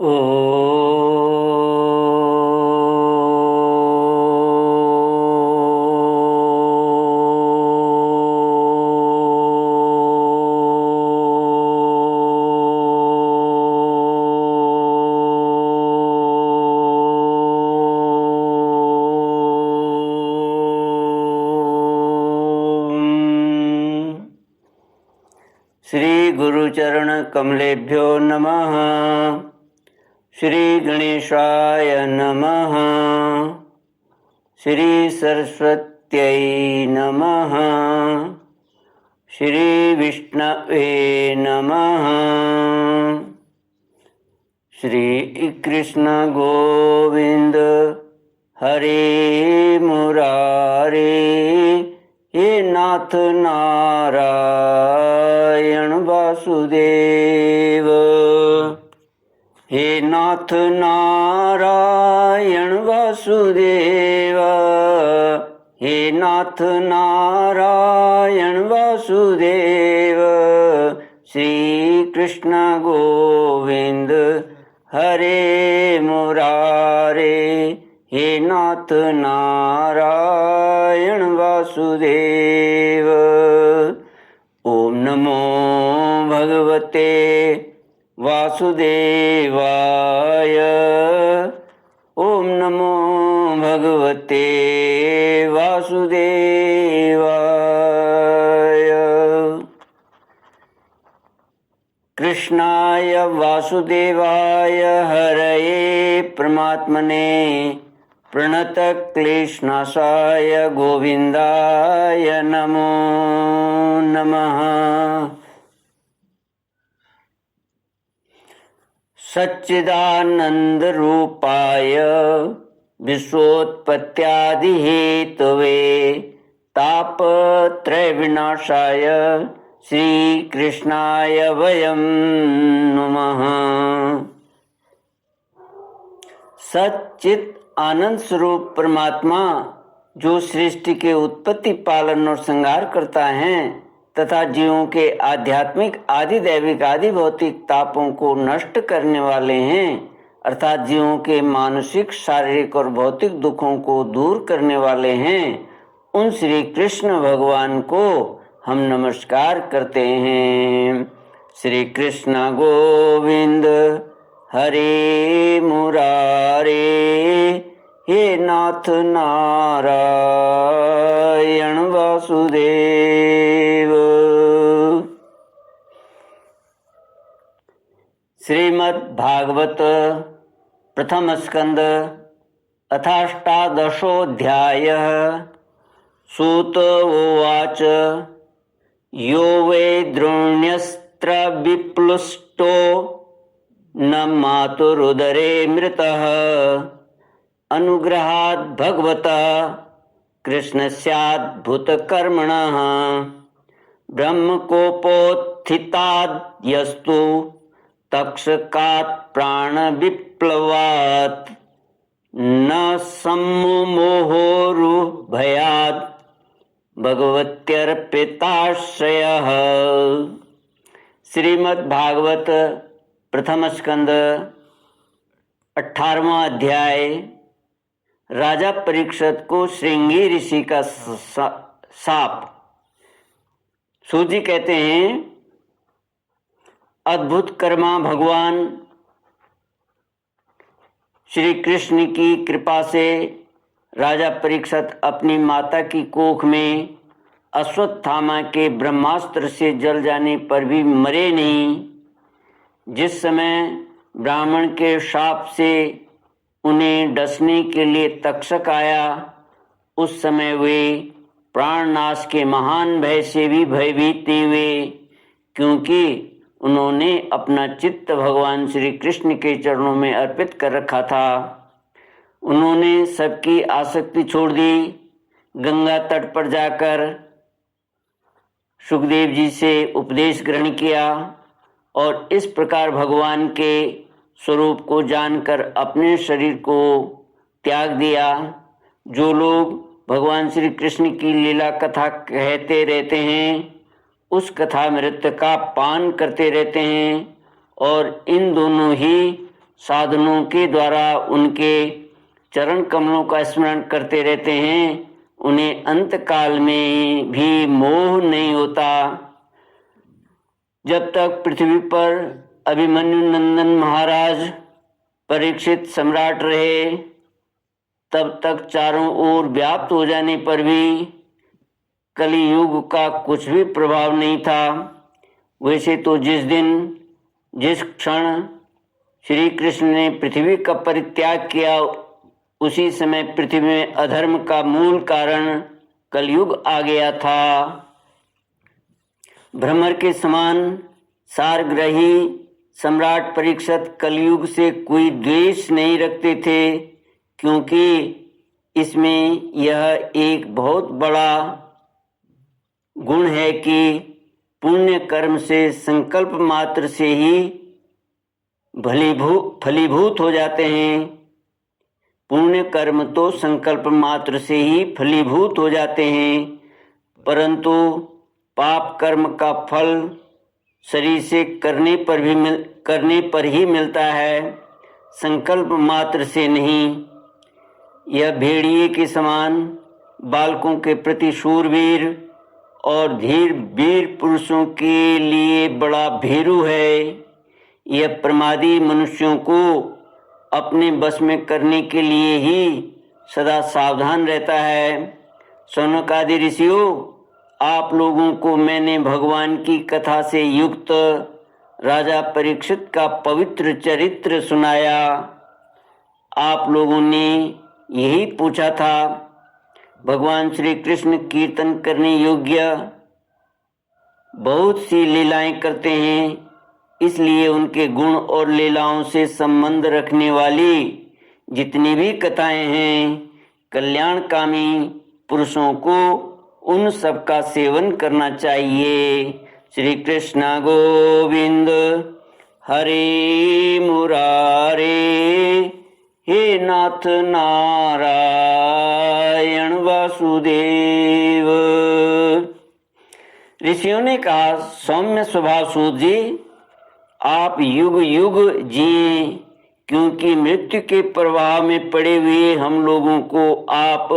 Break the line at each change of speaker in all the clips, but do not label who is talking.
ओ श्री गुरुचरण कमलेभ्यो नमः। श्री गणेशाय नमः। श्री सरस्वत्यै नमः। श्री विष्णवे नमः। श्री कृष्ण गोविंद हरे मुरारे, हे नाथ नारायण वासुदेव। हे नाथ नारायण वासुदेव। हे नाथ नारायण वासुदेव। श्री कृष्ण गोविंद हरे मुरारे, हे नाथ नारायण वासुदेव। ओम नमो भगवते वासुदेवाय। ओम नमो भगवते वासुदेवाय। कृष्णाय वासुदेवाय हरये परमात्मने प्रणतक्लेशनाशाय गोविन्दाय नमो नमः। सच्चिदानन्दरूपाय विश्वोत्पत्त्यादिहेतवे तापत्रयविनाशाय श्रीकृष्णाय वयं नमः। सच्चित आनंद स्वरूप परमात्मा जो सृष्टि के उत्पत्ति, पालन और संहार करता है तथा जीवों के आध्यात्मिक, आदि दैविक, आदि भौतिक तापों को नष्ट करने वाले हैं, अर्थात जीवों के मानसिक, शारीरिक और भौतिक दुखों को दूर करने वाले हैं, उन श्री कृष्ण भगवान को हम नमस्कार करते हैं। श्री कृष्ण गोविंद हरे मुरारे, हे नाथ नारायण वासुदेव। श्रीमद् भागवत प्रथम स्कंद अथाष्टादशोऽध्यायः। सूत उवाच यो वै द्रोण्यस्त्र विप्लुष्टो न मातुरुदरे मृतः अनुग्रहात् भगवतः कृष्णस्याद्भुतकर्मणः ब्रह्मकोपोत्थिताद् यस्तु तक्षकात् प्राणविप्लवात् न सम्मुमोहोरुभयात् भगवत्यर्पिताश्रयः। श्रीमद् भागवत प्रथम स्कंद 18वां अध्याय। राजा परीक्षित को श्रृंगी ऋषि का शाप। सूजी कहते हैं, अद्भुत कर्मा भगवान श्री कृष्ण की कृपा से राजा परीक्षित अपनी माता की कोख में अश्वत्थामा के ब्रह्मास्त्र से जल जाने पर भी मरे नहीं। जिस समय ब्राह्मण के शाप से उन्हें डसने के लिए तक्षक आया, उस समय वे प्राणनाश के महान भय से भी भयभीत हुए, क्योंकि उन्होंने अपना चित्त भगवान श्री कृष्ण के चरणों में अर्पित कर रखा था। उन्होंने सबकी आसक्ति छोड़ दी। गंगा तट पर जाकर सुखदेव जी से उपदेश ग्रहण किया और इस प्रकार भगवान के स्वरूप को जानकर अपने शरीर को त्याग दिया। जो लोग भगवान श्री कृष्ण की लीला कथा कहते रहते हैं, उस कथा मृत का पान करते रहते हैं और इन दोनों ही साधनों के द्वारा उनके चरण कमलों का स्मरण करते रहते हैं, उन्हें अंत काल में भी मोह नहीं होता। जब तक पृथ्वी पर अभिमन्यु नंदन महाराज परीक्षित सम्राट रहे, तब तक चारों ओर व्याप्त हो जाने पर भी कलियुग का कुछ भी प्रभाव नहीं था। वैसे तो जिस क्षण श्री कृष्ण ने पृथ्वी का परित्याग किया, उसी समय पृथ्वी में अधर्म का मूल कारण कलयुग आ गया था। भ्रमर के समान सारग्राही सम्राट परीक्षित कलयुग से कोई द्वेष नहीं रखते थे, क्योंकि इसमें यह एक बहुत बड़ा गुण है कि पुण्य कर्म से संकल्प मात्र से ही फलीभूत हो जाते हैं। पुण्य कर्म तो संकल्प मात्र से ही फलीभूत हो जाते हैं, परंतु पाप कर्म का फल शरीर से करने पर ही मिलता है, संकल्प मात्र से नहीं। यह भेड़िए के समान बालकों के प्रति शूरवीर और धीर वीर पुरुषों के लिए बड़ा भीरू है। यह प्रमादी मनुष्यों को अपने बस में करने के लिए ही सदा सावधान रहता है। शौनक आदि ऋषियों, आप लोगों को मैंने भगवान की कथा से युक्त राजा परीक्षित का पवित्र चरित्र सुनाया। आप लोगों ने यही पूछा था, भगवान श्री कृष्ण कीर्तन करने योग्य बहुत सी लीलाएं करते हैं, इसलिए उनके गुण और लीलाओं से संबंध रखने वाली जितनी भी कथाएं हैं, कल्याणकामी पुरुषों को उन सब का सेवन करना चाहिए। श्री कृष्ण गोविंद हरे मुरारे, हे नाथ नारायण वासुदेव। ऋषियों ने कहा, सौम्य स्वभाव सूत जी, आप युग युग जिए, क्योंकि मृत्यु के प्रवाह में पड़े हुए हम लोगों को आप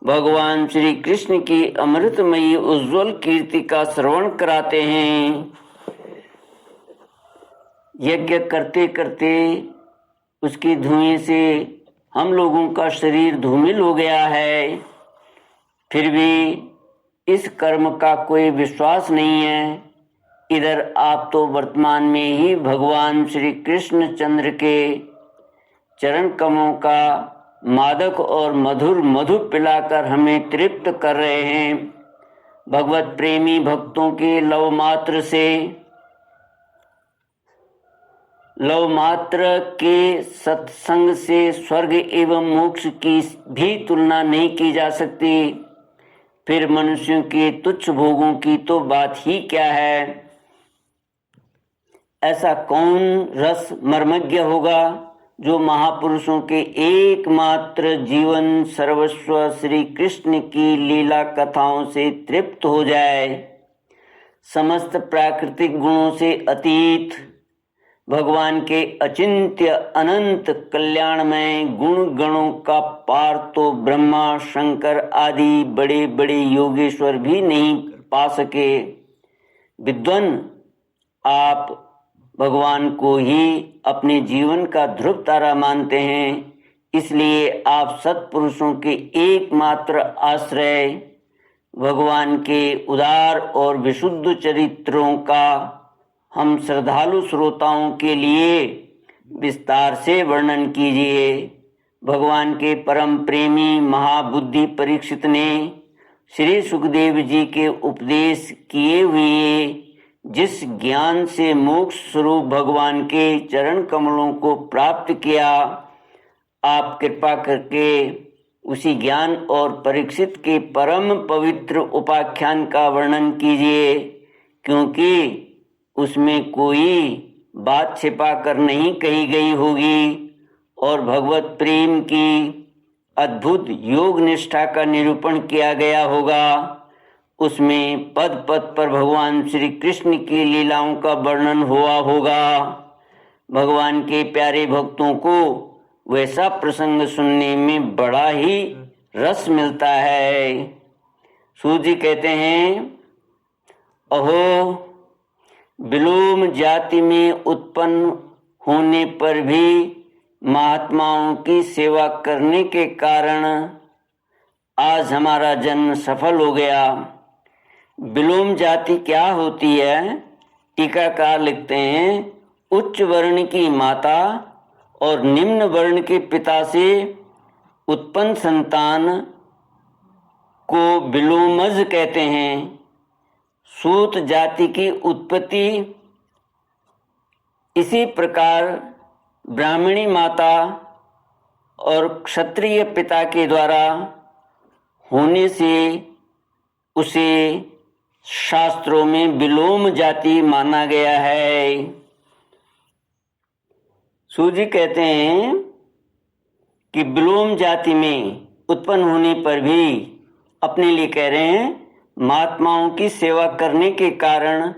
भगवान श्री कृष्ण की अमृतमयी उज्जवल कीर्ति का श्रवण कराते हैं। यज्ञ करते करते उसकी धुएं से हम लोगों का शरीर धूमिल हो गया है, फिर भी इस कर्म का कोई विश्वास नहीं है। इधर आप तो वर्तमान में ही भगवान श्री कृष्ण चंद्र के चरण कमलों का मादक और मधुर मधु पिलाकर हमें तृप्त कर रहे हैं। भगवत प्रेमी भक्तों के लव मात्र के सत्संग से स्वर्ग एवं मोक्ष की भी तुलना नहीं की जा सकती, फिर मनुष्यों के तुच्छ भोगों की तो बात ही क्या है। ऐसा कौन रस मर्मज्ञ होगा जो महापुरुषों के एकमात्र जीवन सर्वस्व श्री कृष्ण की लीला कथाओं से तृप्त हो जाए। समस्त प्राकृतिक गुणों से अतीत भगवान के अचिंत्य अनंत कल्याणमय गुण गणों का पार तो ब्रह्मा शंकर आदि बड़े बड़े योगेश्वर भी नहीं पा सके। विद्वान, आप भगवान को ही अपने जीवन का ध्रुव तारा मानते हैं, इसलिए आप सत्पुरुषों के एकमात्र आश्रय भगवान के उदार और विशुद्ध चरित्रों का हम श्रद्धालु श्रोताओं के लिए विस्तार से वर्णन कीजिए। भगवान के परम प्रेमी महाबुद्धि परीक्षित ने श्री सुखदेव जी के उपदेश किए हुए जिस ज्ञान से मोक्ष स्वरूप भगवान के चरण कमलों को प्राप्त किया, आप कृपा करके उसी ज्ञान और परीक्षित के परम पवित्र उपाख्यान का वर्णन कीजिए, क्योंकि उसमें कोई बात छिपा कर नहीं कही गई होगी और भगवत प्रेम की अद्भुत योग निष्ठा का निरूपण किया गया होगा। उसमें पद पद पर भगवान श्री कृष्ण की लीलाओं का वर्णन हुआ होगा। भगवान के प्यारे भक्तों को वैसा प्रसंग सुनने में बड़ा ही रस मिलता है। सूत जी कहते हैं, अहो विलोम जाति में उत्पन्न होने पर भी महात्माओं की सेवा करने के कारण आज हमारा जन्म सफल हो गया। विलोम जाति क्या होती है? टीकाकार लिखते हैं, उच्च वर्ण की माता और निम्न वर्ण के पिता से उत्पन्न संतान को विलोमज कहते हैं। सूत जाति की उत्पत्ति इसी प्रकार ब्राह्मणी माता और क्षत्रिय पिता के द्वारा होने से उसे शास्त्रों में विलोम जाति माना गया है। सूजी कहते हैं कि विलोम जाति में उत्पन्न होने पर भी अपने लिए कह रहे हैं, महात्माओं की सेवा करने के कारण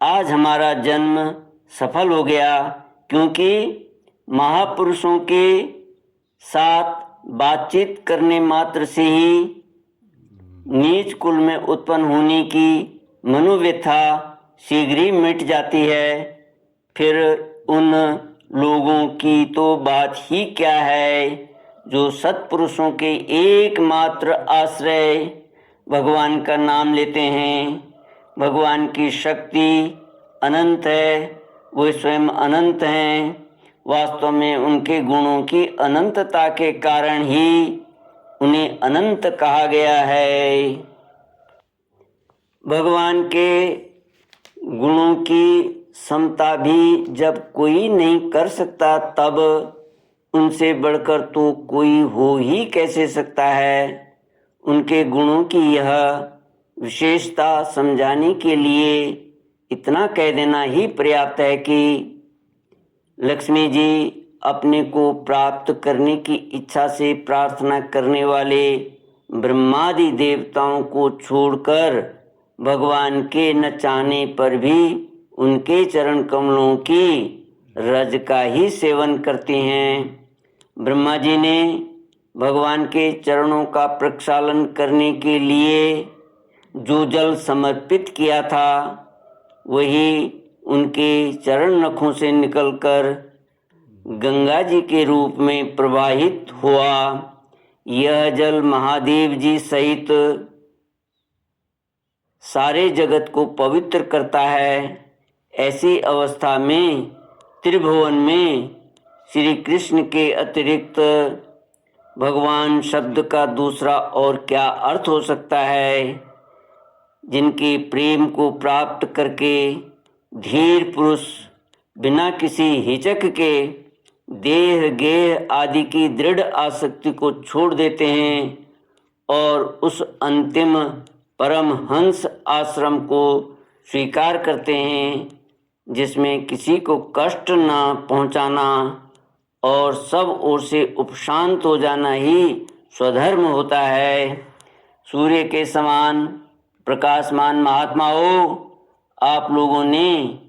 आज हमारा जन्म सफल हो गया, क्योंकि महापुरुषों के साथ बातचीत करने मात्र से ही नीच कुल में उत्पन्न होने की मनोव्यथा शीघ्र ही मिट जाती है। फिर उन लोगों की तो बात ही क्या है जो सत्पुरुषों के एकमात्र आश्रय भगवान का नाम लेते हैं। भगवान की शक्ति अनंत है, वो स्वयं अनंत हैं। वास्तव में उनके गुणों की अनंतता के कारण ही उन्हें अनंत कहा गया है। भगवान के गुणों की समता भी जब कोई नहीं कर सकता, तब उनसे बढ़कर तो कोई हो ही कैसे सकता है। उनके गुणों की यह विशेषता समझाने के लिए इतना कह देना ही पर्याप्त है कि लक्ष्मी जी अपने को प्राप्त करने की इच्छा से प्रार्थना करने वाले ब्रह्मादि देवताओं को छोड़कर भगवान के न चाहने पर भी उनके चरण कमलों की रज का ही सेवन करती हैं। ब्रह्मा जी ने भगवान के चरणों का प्रक्षालन करने के लिए जो जल समर्पित किया था, वही उनके चरण नखों से निकलकर गंगा जी के रूप में प्रवाहित हुआ। यह जल महादेव जी सहित सारे जगत को पवित्र करता है। ऐसी अवस्था में त्रिभुवन में श्री कृष्ण के अतिरिक्त भगवान शब्द का दूसरा और क्या अर्थ हो सकता है। जिनके प्रेम को प्राप्त करके धीर पुरुष बिना किसी हिचक के देह गेह आदि की दृढ़ आसक्ति को छोड़ देते हैं और उस अंतिम परमहंस आश्रम को स्वीकार करते हैं, जिसमें किसी को कष्ट न पहुंचाना और सब ओर से उपशांत हो जाना ही स्वधर्म होता है। सूर्य के समान प्रकाशमान महात्माओं, आप लोगों ने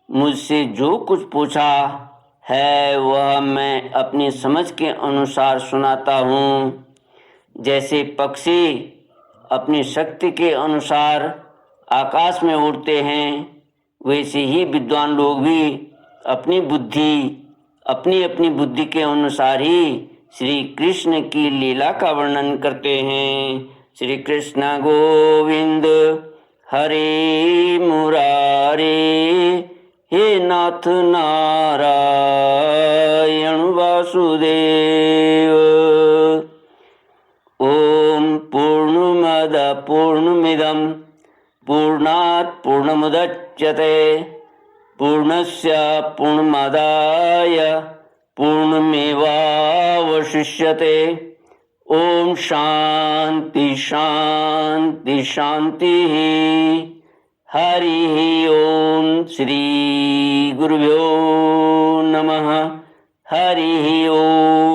मुझसे जो कुछ पूछा है वह मैं अपनी समझ के अनुसार सुनाता हूँ। जैसे पक्षी अपनी शक्ति के अनुसार आकाश में उड़ते हैं, वैसे ही विद्वान लोग भी अपनी अपनी बुद्धि के अनुसार ही श्री कृष्ण की लीला का वर्णन करते हैं। श्री कृष्ण गोविंद हरे मुरारे, हे नाथ नारायण वासुदेव। ओम पूर्णमद पूर्णमिदं पूर्णात् पूर्णमुदच्यते पूर्णस्य पूर्णमादाय पूर्णमेवावशिष्यते। ओम शांति शांति शांति। हरि ओम। श्री गुरुभ्यो नमः। हरि ओम।